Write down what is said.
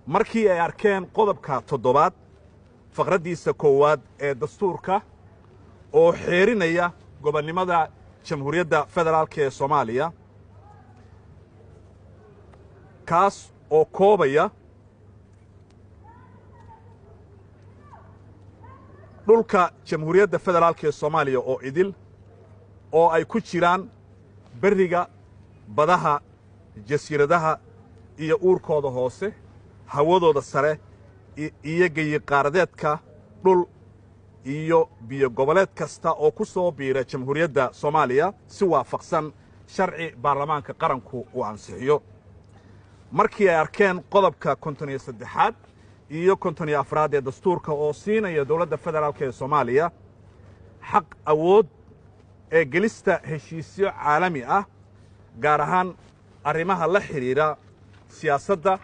markii ay arkeen qodobka 7 faqradiisa koowaad ee dastuurka oo xeerinaya gobonnimada Jamhuuriyadda Federaalka ee Soomaaliya kaas oo koobaya dhulka Jamhuuriyadda Federaalka ee Soomaaliya oo idil oo ay ku jiraan bariga badaha jasiiradaha iyo uurkooda hoose hawadooda sare iyo geeyi qaaradeedka dhul iyo biyo goboleed kasta oo ku soo biira Jamhuuriyadda Soomaaliya si waafaqsan sharci baarlamaanka qaranku uu ansixiyo markii ay arkeen qodobka 53 iyo 54 ee dastuurka oo siinaya dawladda federaalka ee Soomaaliya xaq awood ee gelista heshiisyo caalami ah gaar ahaan arrimaha la xiriira siyaasadda